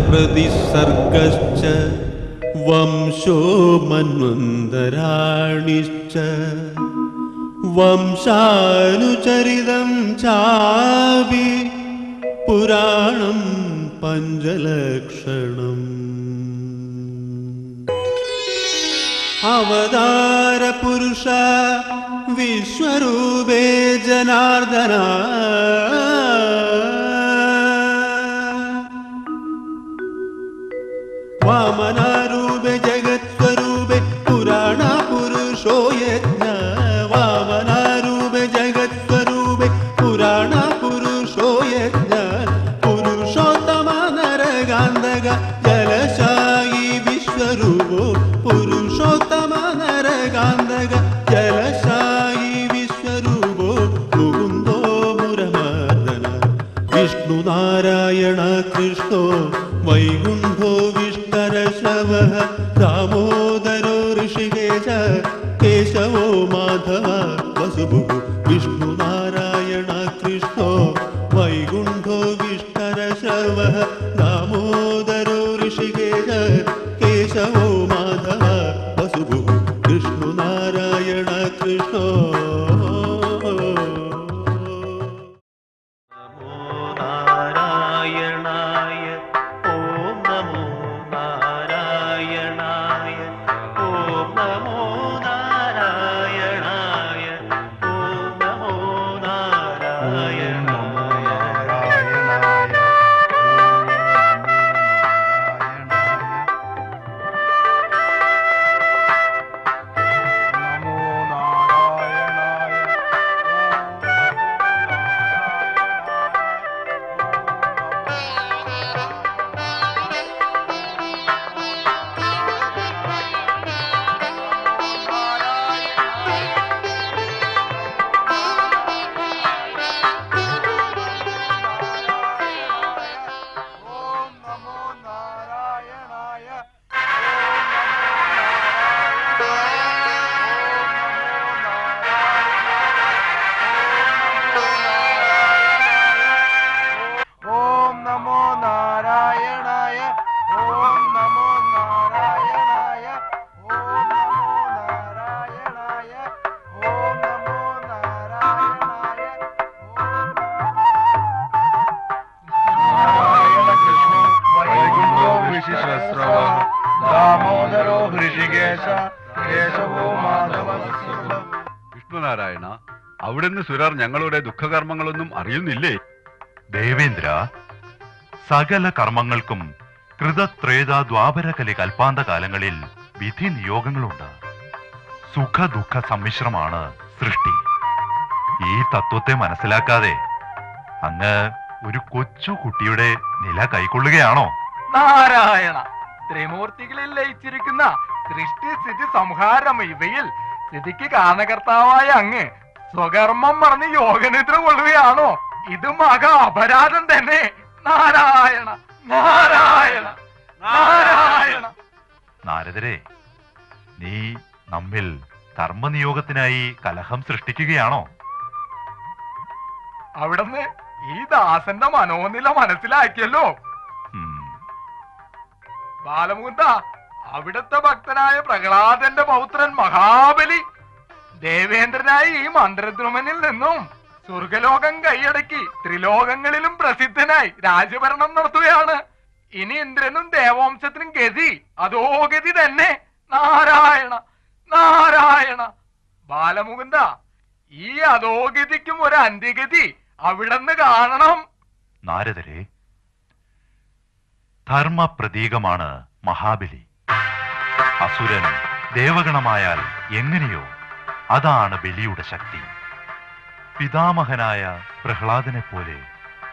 प्रतिसर्गश्च वंशो मन्वन्तराणिश्च वंशानुचरितं चापि पुराणं पञ्चलक्षणम् अवतार पुरुष विश्वरूपे जनार्दन वामनारूपे जगत्स्वरूपे पुराण पुरुषो यज्ञ वामनारूपे जगत्स्वरूपे पुराण पुरुषो यज्ञ पुरुषोत्तम नरगान्धक जलशायी विश्वरूपो पुरुषोत्तम नरगान्धक जलशायी विश्वरूपो मुकुन्दो मुरमर्दन विष्णुनारायण कृष्णो वैकुण्ठो विष्टरश्रवः दामोदरो ऋषिकेश केशवो माधव वसुभुः विष्णुनारायण कृष्णो वैकुण्ठो विष्टरश्रवः दामोदरो ऋषिकेश केशवो माधव वसुभुः विष्णुनारायण कृष्णो വിഷ്ണുനാരായണ, അവിടുന്ന് സുരർ ഞങ്ങളുടെ ദുഃഖകർമ്മങ്ങളൊന്നും അറിയുന്നില്ലേ? ദേവേന്ദ്ര, സകല കർമ്മങ്ങൾക്കും കൃതത്രേത ദ്വാപരകലി കൽപ്പാന്ത കാലങ്ങളിൽ വിധി നിയോഗങ്ങളുണ്ട്. സുഖ ദുഃഖ സമ്മിശ്രമാണ് സൃഷ്ടി. ഈ തത്വത്തെ മനസ്സിലാക്കാതെ അങ്ങ് ഒരു കൊച്ചു കുട്ടിയുടെ നില കൈക്കൊള്ളുകയാണോ? നാരായണ, ത്രിമൂർത്തികളിൽ ലയിച്ചിരിക്കുന്ന സൃഷ്ടി സ്ഥിതി സംഹാരം ഇവയിൽ സ്ഥിതിക്ക് കാരണകർത്താവായ അങ്ങ് സ്വകർമ്മം മറന്ന് യോഗനിദ്ര കൊള്ളുകയാണോ? ഇത് മഹാ അപരാധം തന്നെ. നാരായണ നാരായണ നാരായണ. നാരദരെ, നീ നമ്മിൽ കർമ്മനിയോഗത്തിനായി കലഹം സൃഷ്ടിക്കുകയാണോ? അവിടുന്ന് ഈ ദാസന്റെ മനോനില മനസ്സിലാക്കിയല്ലോ. ബാലമുകുന്ദ, അവിടുത്തെ ഭക്തനായ പ്രഹ്ലാദന്റെ പൗത്രൻ മഹാബലി ദേവേന്ദ്രനായി ഈ മന്ത്രദ്രുമനിൽ നിന്നും സ്വർഗലോകം കൈയടക്കി ത്രിലോകങ്ങളിലും പ്രസിദ്ധനായി രാജഭരണം നടത്തുകയാണ്. ഇനി ഇന്ദ്രനും ദേവവംശത്തിനും ഗതി അധോഗതി തന്നെ. നാരായണ നാരായണ. ബാലമുകുന്ദ, ഈ അധോഗതിക്കും ഒരു അന്ത്യഗതി അവിടെന്ന് കാണണം. നാരദരെ, ധർമ്മ പ്രതീകമാണ് മഹാബലി. അസുരൻ ദേവഗണമായാൽ എങ്ങനെയോ അതാണ് ബലിയുടെ ശക്തി. പിതാമഹനായ പ്രഹ്ലാദനെ പോലെ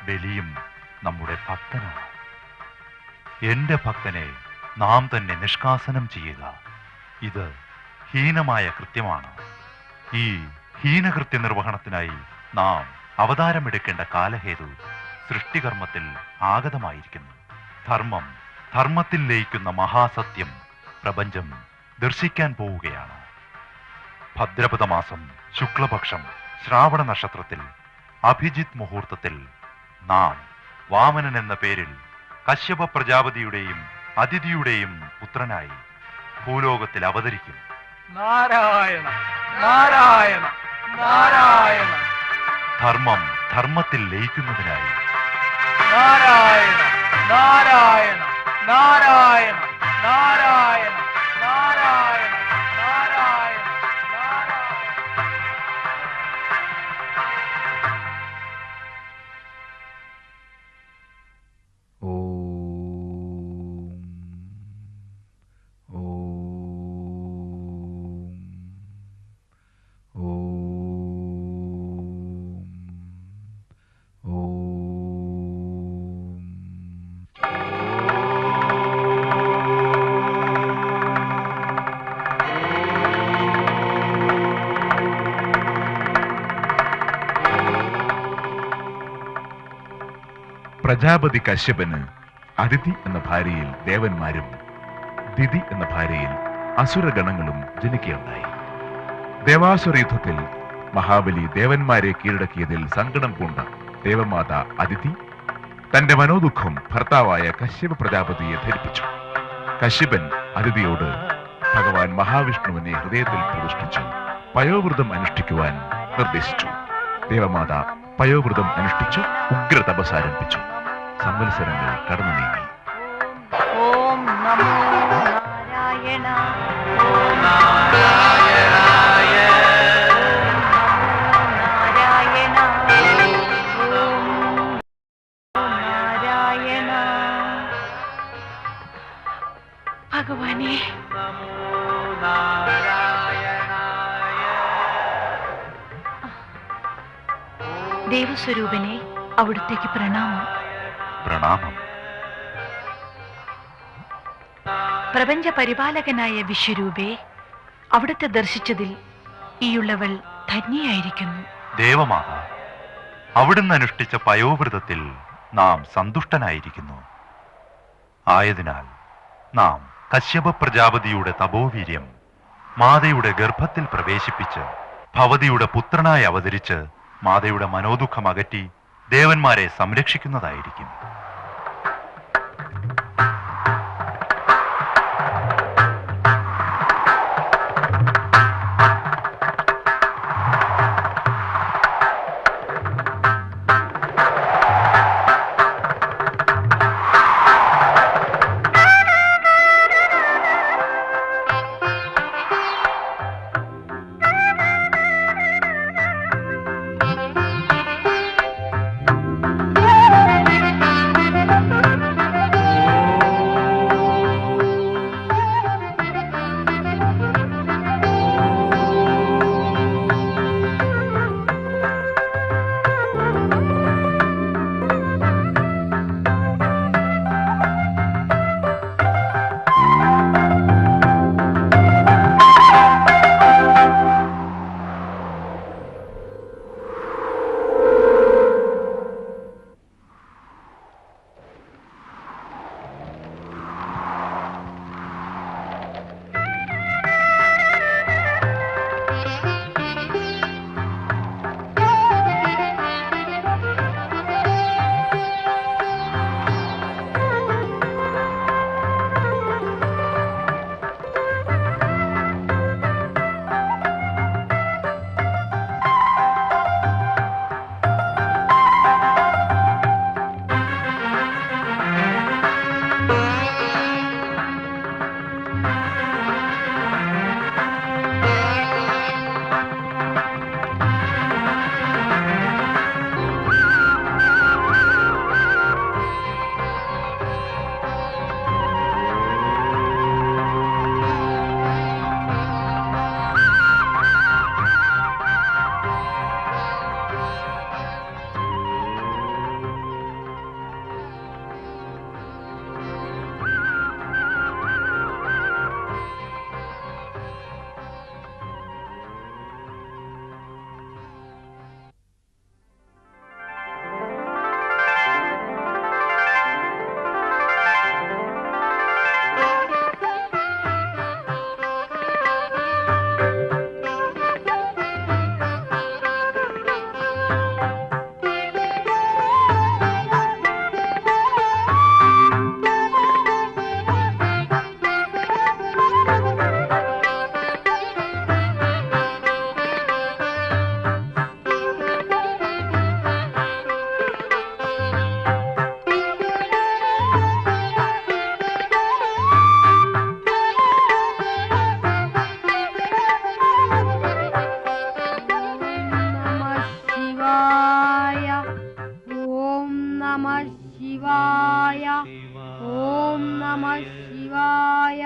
ബലിയും നമ്മുടെ ഭക്തനാണ്. എന്റെ ഭക്തനെ നാം തന്നെ നിഷ്കാസനം ചെയ്യുക, ഇത് ഹീനമായ കൃത്യമാണ്. ഈ ഹീനകൃത്യ നിർവഹണത്തിനായി നാം അവതാരമെടുക്കേണ്ട കാലഹേതു സൃഷ്ടികർമ്മത്തിൽ ആഗതമായിരിക്കുന്നു. ധർമ്മം, ധർമ്മത്തിൽ ലയിക്കുന്ന മഹാസത്യം പ്രപഞ്ചം ദർശിക്കാൻ പോവുകയാണ്. ഭദ്രപദ മാസം ശുക്ലപക്ഷം ശ്രാവണ നക്ഷത്രത്തിൽ അഭിജിത് മുഹൂർത്തത്തിൽ നാം വാമനൻ എന്ന പേരിൽ കശ്യപ പ്രജാപതിയുടെയും അതിഥിയുടെയും പുത്രനായി ഭൂലോകത്തിൽ അവതരിക്കും. നാരായണ നാരായണ നാരായണ. ധർമ്മം ധർമ്മത്തിൽ ലയിക്കുന്നതിനായി. നാരായണ നാരായണ നാരായണ നാരായണ നാരായണ നാരായണ നാരായണ. പ്രജാപതി കശ്യപന് അദിതി എന്ന ഭാര്യയിൽ ദേവന്മാരും ദിതി എന്ന ഭാര്യയിൽ അസുരഗണങ്ങളും ജനിക്കുകയുണ്ടായി. ദേവാസുര യുദ്ധത്തിൽ മഹാബലി ദേവന്മാരെ കീഴടക്കിയതിൽ സങ്കടം പൂണ്ട ദേവമാത അദിതി തന്റെ മനോദുഃഖം ഭർത്താവായ കശ്യപ പ്രജാപതിയെ ധരിപ്പിച്ചു. കശ്യപൻ അദിതിയോട് ഭഗവാൻ മഹാവിഷ്ണുവിനെ ഹൃദയത്തിൽ പ്രതിഷ്ഠിച്ചു പയോവ്രതം അനുഷ്ഠിക്കുവാൻ നിർദ്ദേശിച്ചു. ദേവമാത പയോവ്രതം അനുഷ്ഠിച്ചു ഉഗ്ര തപസ്സാരംഭിച്ചു. സംവത്സരങ്ങൾ കടന്നു നീങ്ങി. ഓം നമോ നാരായണ ഓം നാരായണായ നാരായണ ഓം നാരായണ. ഭഗവാനെ, ദേവസ്വരൂപനെ, അവിടുത്തേക്ക് പ്രണാമം. പ്രണാമം. പ്രപഞ്ച പരിപാലകനായ വിശ്വരൂപേ, അവിടുത്തെ ദർശിച്ചതിൽ ഈയുള്ളവൾ ധന്യയായിരിക്കുന്നു. ദേവമാത, അവിടുന്ന് അനുഷ്ഠിച്ച പയോവ്രതത്തിൽ നാം സന്തുഷ്ടനായിരിക്കുന്നു. ആയതിനാൽ നാം കശ്യപ പ്രജാപതിയുടെ തപോവീര്യം മാതയുടെ ഗർഭത്തിൽ പ്രവേശിപ്പിച്ച് ഭവതിയുടെ പുത്രനായി അവതരിച്ച് മാതയുടെ മനോദുഃഖം അകറ്റി ദേവന്മാരെ സംരക്ഷിക്കുന്നതായിരിക്കും.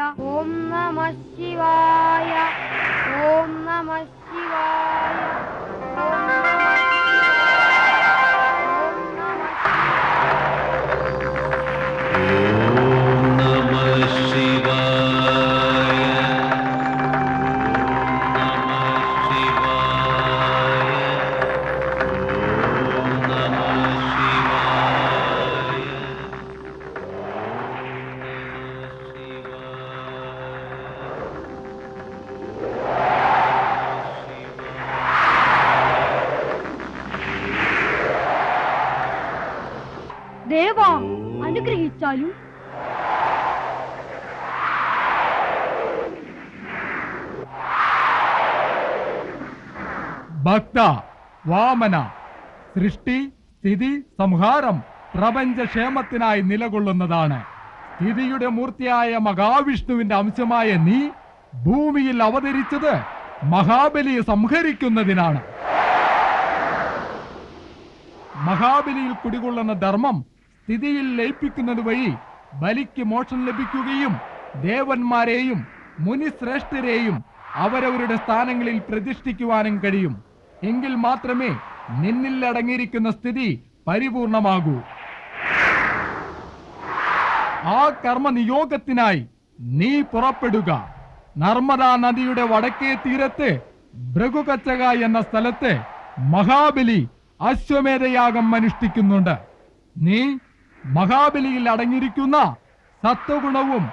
ഓം നമഃ ശിവായ ഓം നമഃ ശിവായ ഓം നമഃ ദേവാ അനുഗ്രഹിച്ചാലും. ഭക്ത വാമന, സൃഷ്ടി സ്ഥിതി സംഹാരം പ്രപഞ്ചക്ഷേമത്തിനായി നിലകൊള്ളുന്നതാണ്. സ്ഥിതിയുടെ മൂർത്തിയായ മഹാവിഷ്ണുവിന്റെ അംശമായ നീ ഭൂമിയിൽ അവതരിച്ചത് മഹാബലിയെ സംഹരിക്കുന്നതിനാണ്. മഹാബലിയിൽ കുടികൊള്ളുന്ന ധർമ്മം സ്ഥിതിയിൽ ലയിപ്പിക്കുന്നത് വഴി ബലിക്ക് മോക്ഷം ലഭിക്കുകയും ദേവന്മാരെയും മുനിശ്രേഷ്ഠരെയും അവരവരുടെ സ്ഥാനങ്ങളിൽ പ്രതിഷ്ഠിക്കുവാനും കഴിയും. എങ്കിൽ മാത്രമേ നിന്നിൽ അടങ്ങിയിരിക്കുന്ന സ്ഥിതി പരിപൂർണമാകൂ. ആ കർമ്മനിയോഗത്തിനായി നീ പുറപ്പെടുക. നർമ്മദാ നദിയുടെ വടക്കേ തീരത്ത് ഭൃഗുകച്ചക എന്ന സ്ഥലത്ത് മഹാബലി അശ്വമേധയാഗം അനുഷ്ഠിക്കുന്നുണ്ട്. നീ മഹാബലിയിൽ അടങ്ങിയിരിക്കുന്ന സത്വഗുണവും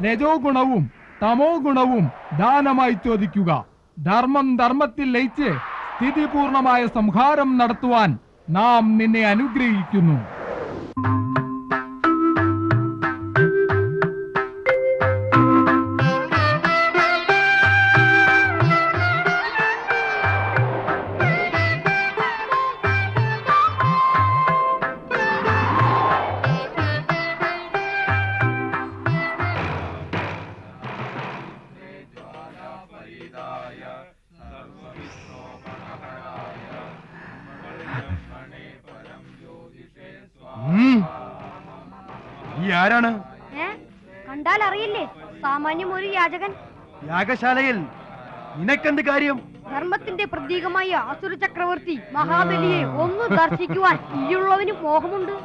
രജോ ഗുണവും തമോ ഗുണവും ദാനമായി ചോദിക്കുക. ധർമ്മം ധർമ്മത്തിൽ ലയിച്ച് സ്ഥിതിപൂർണമായ സംഹാരം നടത്തുവാൻ നാം നിന്നെ അനുഗ്രഹിക്കുന്നു. ഈ ആരാണ്? കണ്ടാൽ അറിയില്ലേ? സാമാന്യം ഒരു യാചകൻ. യാഗശാലയിൽ നിനക്കെന്ത് കാര്യം? ധർമ്മത്തിന്റെ പ്രതീകമായ അസുര ചക്രവർത്തി മഹാബലിയെ ഒന്ന് ദർശിക്കുവാൻ ഈയുള്ളവന് മോഹമുണ്ട്.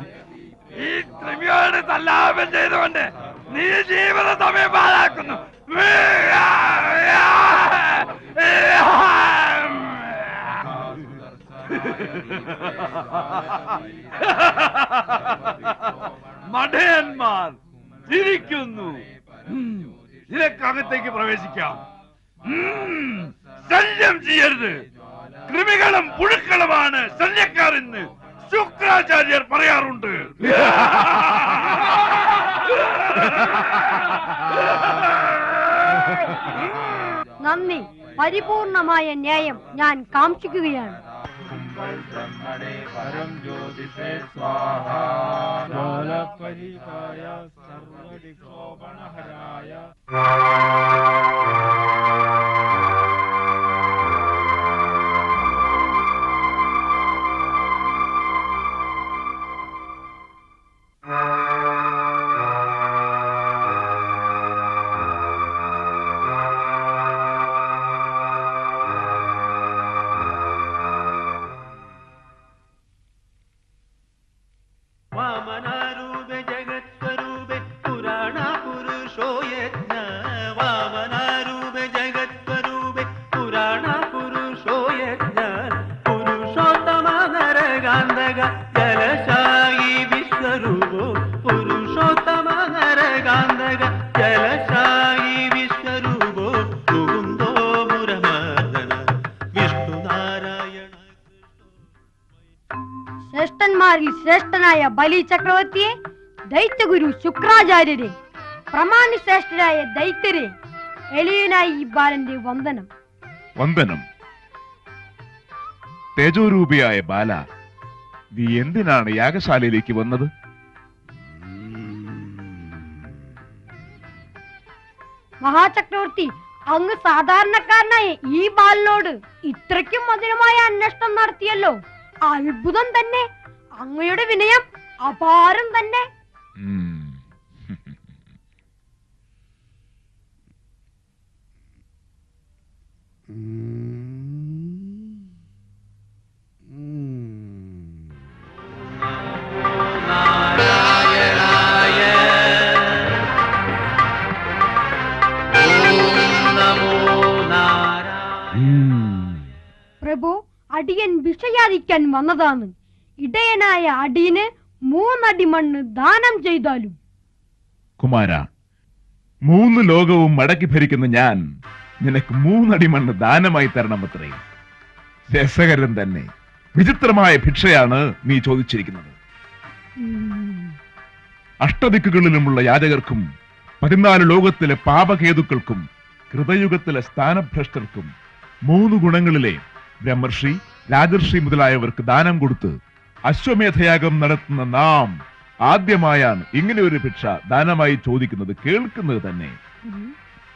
ഈ ത്രിവിയോട് സല്ലാപം ചെയ്തുകൊണ്ട് നീ ജീവിത സമയം പാഴാക്കുന്നു. മഠയന്മാർ ചിരിക്കുന്നു. നിനക്കകത്തേക്ക് പ്രവേശിക്കാം. ശല്യം ചെയ്യരുത്. കൃമികളും പുഴുക്കളുമാണ് ശല്യക്കാരെന്ന് ശുക്രാചാര്യർ പറയാറുണ്ട്. നന്ദി. പരിപൂർണമായ ന്യായം ഞാൻ കാക്ഷിക്കുകയാണ്. വാമനാരൂപേ ജഗത്സ്വരൂപേ പുരാണ പുരുഷോ യജ്ഞ. വാമനാരൂപേ ജഗത്സ്വരൂപേ പുരാണ പുരുഷോ യജ്ഞ. പുരുഷോത്തമ നരകാന്തക ജലശായി വിശ്വരൂപോ. പുരുഷോത്തമ നരകാന്തക ജലശായി വിശ്വരൂപോ. മുകുന്ദോ മുരമർദന വിഷ്ണുനാരായണ. ശ്രേഷ്ഠന്മാരിൽ ശ്രേഷ്ഠനായ ബലി ചക്രവർത്തിയെ, ദൈത്യഗുരു ശുക്രാചാര്യരെ, പ്രമാണി ശ്രേഷ്ഠരായ ദൈത്യരെ, എളിയനായി ഈ ബാലന്റെ വന്ദനം. വന്ദനം. തേജോരൂപിയായ ബാല, നീ എന്തിനാണ് യാഗശാലയിലേക്ക് വന്നത്? മഹാചക്രവർത്തി, അങ്ങ് സാധാരണക്കാരനായ ഈ ബാലനോട് ഇത്രയ്ക്കും മധുരമായ അന്വേഷണം നടത്തിയല്ലോ. അത്ഭുതം തന്നെ. അങ്ങയുടെ വിനയം അപാരം തന്നെ. പ്രഭു, അടിയൻ വിഷയാദിക്കാൻ വന്നതാണ്. ഇടയനായ അടിയന് 3 അടി മണ്ണ് ദാനം ചെയ്താലും. കുമാര, 3 ലോകവും മടക്കി ഭരിക്കുന്ന ഞാൻ നിനക്ക് 3 അടി മണ്ണ് ദാനമായി തരണമത്രേ. രസകരം തന്നെ. വിചിത്രമായ ഭിക്ഷയാണ് നീ ചോദിച്ചിരിക്കുന്നത്. അഷ്ടദിക്കുകളിലുമുള്ള യാചകർക്കും 14 ലോകത്തിലെ പാപകേതുക്കൾക്കും കൃതയുഗത്തിലെ സ്ഥാനഭ്രഷ്ടർക്കും 3 ഗുണങ്ങളിലെ ബ്രഹ്മർഷി, രാജർഷി മുതലായവർക്ക് ദാനം കൊടുത്ത് അശ്വമേധയാഗം നടത്തുന്ന നാം ആദ്യമായാണ് ഇങ്ങനെ ഒരു ഭിക്ഷ ദാനമായി ചോദിക്കുന്നത്, കേൾക്കുന്നത് തന്നെ.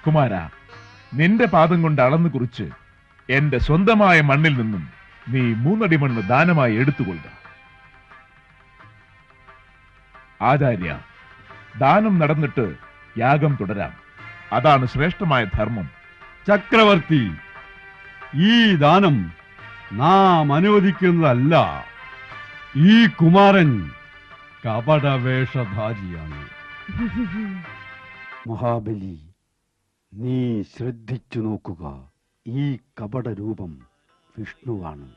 കുമാര, നിന്റെ പാദം കൊണ്ട് അളന്നു കുറിച്ച് എന്റെ സ്വന്തമായ മണ്ണിൽ നിന്നും നീ 3 അടി മണ്ണ് ദാനമായി എടുത്തുകൊള്ളുക. ആചാര്യ, ദാനം നടന്നിട്ട് യാഗം തുടരാം. അതാണ് ശ്രേഷ്ഠമായ ധർമ്മം. ചക്രവർത്തി, ഈ ദാനം നാം അനുവദിക്കുന്നതല്ല. ഈ കുമാരൻ കപടവേഷധാരിയാണ്. മഹാബലി, നീ ശ്രദ്ധിച്ചു നോക്കുക. ഈ കപടരൂപം വിഷ്ണുവാണ്,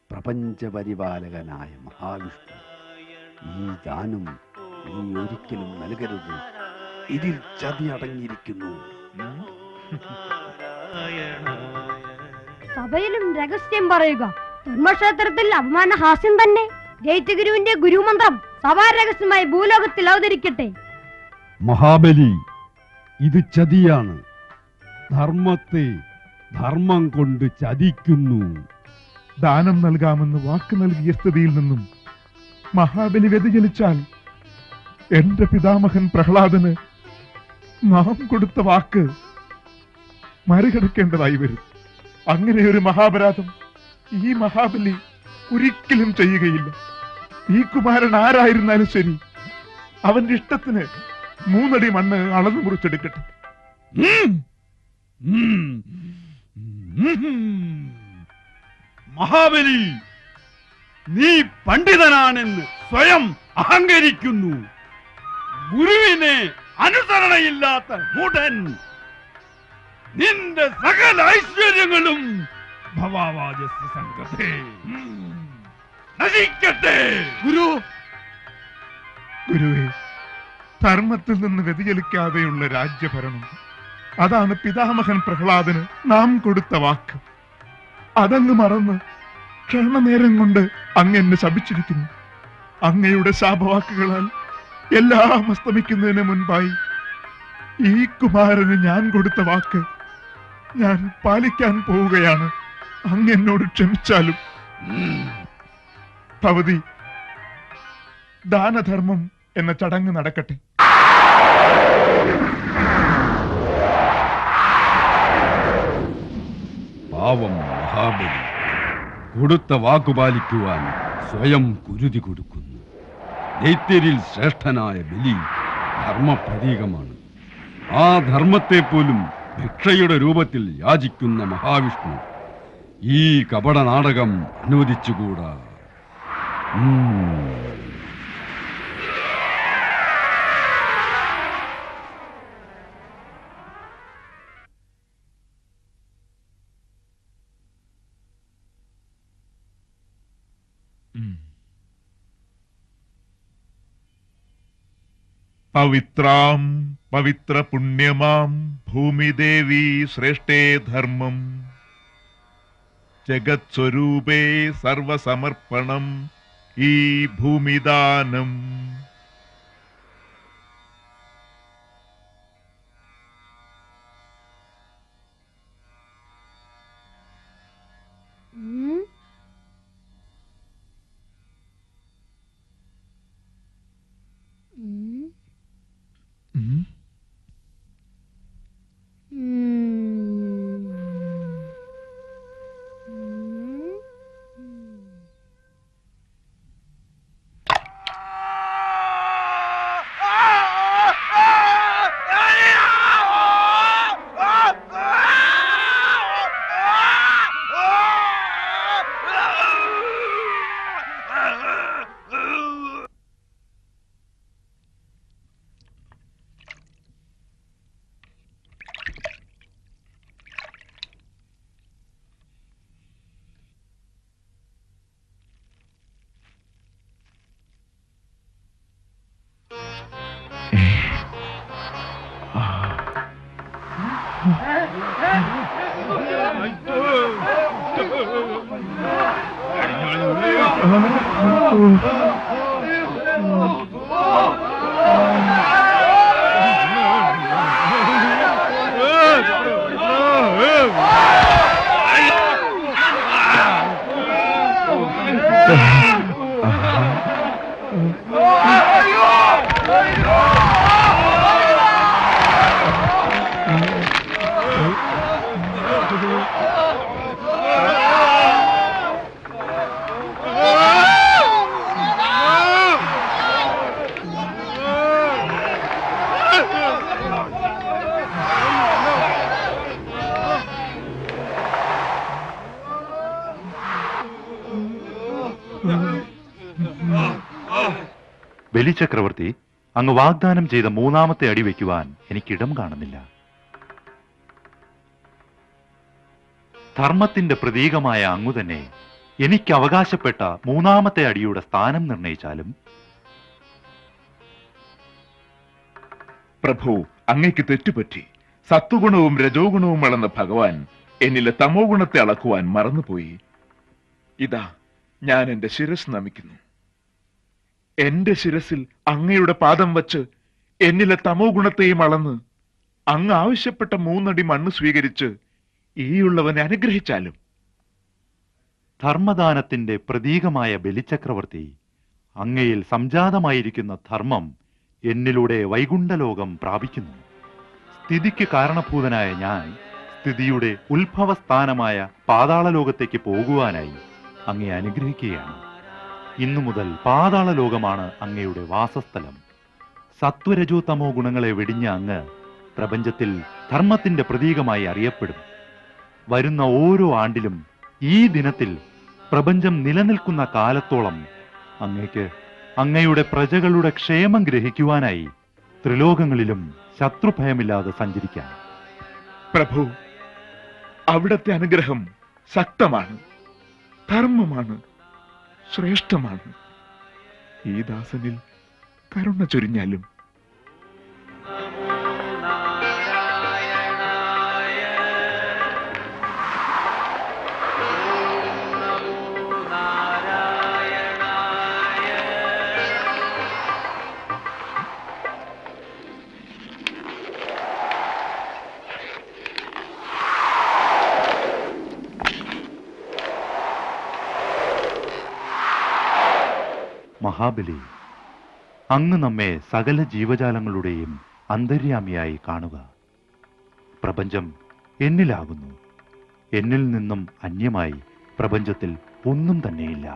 പ്രപഞ്ചപരിപാലകനായ മഹാവിഷ്ണു. ഈ ദാനം നീ ഒരിക്കലും നൽകരുത്. ഇതിൽ ചതി അടങ്ങിയിരിക്കുന്നു. സഭയിലും രഹസ്യം പറയുക. ധർമ്മക്ഷേത്രത്തിൽ അപമാനഹാസ്യം തന്നെ. ജയിച്ച ഗുരുവിന്റെ ഗുരുമന്ത്രം സഭാ രഹസ്യമായി ഭൂലോകത്തിൽ അവതരിക്കട്ടെ. മഹാബലി, ഇത് ചതിയാണ്. ധർമ്മത്തെ ധർമ്മം കൊണ്ട് ചതിക്കുന്നു. ദാനം നൽകാമെന്ന് വാക്ക് നൽകിയ സ്ഥിതിയിൽ നിന്നും മഹാബലി വ്യതിചലിച്ചാൽ എന്റെ പിതാമഹൻ പ്രഹ്ലാദന് നാം കൊടുത്ത വാക്ക് മറികടക്കേണ്ടതായി വരും. അങ്ങനെ ഒരു മഹാപരാധം ഈ മഹാബലി ഒരിക്കലും ചെയ്യുകയില്ല. ഈ കുമാരൻ ആരായിരുന്നാലും ശരി, അവന്റെ ഇഷ്ടത്തിന് 3 അടി മണ്ണ് അളന്നു മുറിച്ചെടുക്കട്ടെ. മഹാബലി, നീ പണ്ഡിതനാണെന്ന് സ്വയം അഹങ്കരിക്കുന്നു. ഗുരുവിനെ അനുസരണയില്ലാത്ത മൂഢൻ. നിന്റെ സകല ഐശ്വര്യങ്ങളും ഭവാവാജസ്യ സംഗതേ നശിക്കട്ടെ. ഗുരുവേ, ധർമ്മത്തിൽ നിന്ന് വ്യതിചലിക്കാതെയുള്ള രാജ്യഭരണം, അതാണ് പിതാമഹൻ പ്രഹ്ലാദന് നാം കൊടുത്ത വാക്ക്. അതങ്ങ് മറന്ന് ക്ഷണനേരം കൊണ്ട് അങ്ങ് എന്നെ ശപിച്ചിരിക്കുന്നു. അങ്ങയുടെ ശാപവാക്കുകളാൽ എല്ലാം അസ്തമിക്കുന്നതിന് മുൻപായി ഈ കുമാരന് ഞാൻ കൊടുത്ത വാക്ക് ഞാൻ പാലിക്കാൻ പോവുകയാണ്. അങ്ങ് എന്നോട് ക്ഷമിച്ചാലും. ഭവതി, ദാനധർമ്മം എന്ന ചടങ്ങ് നടക്കട്ടെ. പാവം മഹാബലി കൊടുത്ത വാക്കുപാലിക്കുവാൻ സ്വയം കുരുതി കൊടുക്കുന്നു. ദൈത്യരിൽ ശ്രേഷ്ഠനായ ബലി ധർമ്മപ്രതീകമാണ്. ആ ധർമ്മത്തെ പോലും ഭിക്ഷയുടെ രൂപത്തിൽ യാചിക്കുന്ന മഹാവിഷ്ണു ഈ കപട നാടകം അനുവദിച്ചുകൂടാ. പവിത്രാം പവിത്ര പുണ്യമാം ഭൂമിദേവി ശ്രേഷ്ഠേ ധർമ്മം ജഗത്സ്വരൂപേ സർവസമർപ്പണം ഈ ഭൂമിദാനം. Mm-hmm. 「ബലിചക്രവർത്തി, അങ്ങ് വാഗ്ദാനം ചെയ്ത മൂന്നാമത്തെ അടി വയ്ക്കുവാൻ എനിക്കിടം കാണുന്നില്ല. ധർമ്മത്തിന്റെ പ്രതീകമായ അങ്ങു തന്നെ എനിക്ക് അവകാശപ്പെട്ട മൂന്നാമത്തെ അടിയുടെ സ്ഥാനം നിർണയിച്ചാലും. പ്രഭു, അങ്ങയ്ക്ക് തെറ്റുപറ്റി. സത്വഗുണവും രജോ ഗുണവും അളന്ന ഭഗവാൻ എന്നിലെ തമോ ഗുണത്തെ അളക്കുവാൻ മറന്നുപോയി. ഇതാ ഞാൻ എന്റെ ശിരസ് നമിക്കുന്നു. എന്റെ ശിരസിൽ അങ്ങയുടെ പാദം വച്ച് എന്നിലെ തമോ ഗുണത്തെയും അളന്ന് അങ്ങ് ആവശ്യപ്പെട്ട 3 അടി മണ്ണ് സ്വീകരിച്ച് ഈയുള്ളവനെ അനുഗ്രഹിച്ചാലും. ധർമ്മദാനത്തിന്റെ പ്രതീകമായ ബലിചക്രവർത്തി, അങ്ങയിൽ സംജാതമായിരിക്കുന്ന ധർമ്മം എന്നിലൂടെ വൈകുണ്ഠലോകം പ്രാപിക്കുന്നു. സ്ഥിതിക്ക് കാരണഭൂതനായ ഞാൻ സ്ഥിതിയുടെ ഉത്ഭവസ്ഥാനമായ പാതാളലോകത്തേക്ക് പോകുവാനായി അങ്ങയെ അനുഗ്രഹിക്കുകയാണ്. ഇന്നു മുതൽ പാതാളലോകമാണ് അങ്ങയുടെ വാസസ്ഥലം. സത്വരജോ തമോ ഗുണങ്ങളെ വെടിഞ്ഞ അങ്ങ് പ്രപഞ്ചത്തിൽ ധർമ്മത്തിന്റെ പ്രതീകമായി അറിയപ്പെടും. വരുന്ന ഓരോ ആണ്ടിലും ഈ ദിനത്തിൽ പ്രപഞ്ചം നിലനിൽക്കുന്ന കാലത്തോളം അങ്ങയ്ക്ക് അങ്ങയുടെ പ്രജകളുടെ ക്ഷേമം ഗ്രഹിക്കുവാനായി ത്രിലോകങ്ങളിലും ശത്രുഭയമില്ലാതെ സഞ്ചരിക്കാം. പ്രഭു, അവിടത്തെ അനുഗ്രഹം ശക്തമാണ്, ധർമ്മമാണ്, ശ്രേഷ്ഠമാണ്. ഈ ദാസനിൽ കരുണ ചൊരിഞ്ഞാലും. മഹാബലി, അങ്ങ് നമ്മെ സകല ജീവജാലങ്ങളുടെയും അന്തര്യാമിയായി കാണുക. പ്രപഞ്ചം എന്നിലാകുന്നു. എന്നിൽ നിന്നും അന്യമായി പ്രപഞ്ചത്തിൽ ഒന്നും തന്നെയില്ല.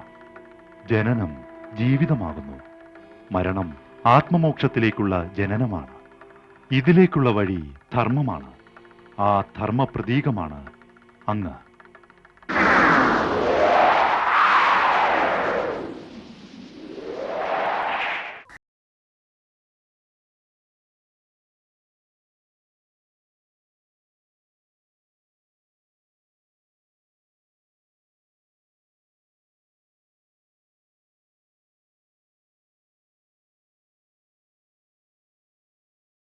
ജനനം ജീവിതമാകുന്നു. മരണം ആത്മമോക്ഷത്തിലേക്കുള്ള ജനനമാണ്. ഇതിലേക്കുള്ള വഴി ധർമ്മമാണ്. ആ ധർമ്മ പ്രതീകമാണ് അങ്ങ്.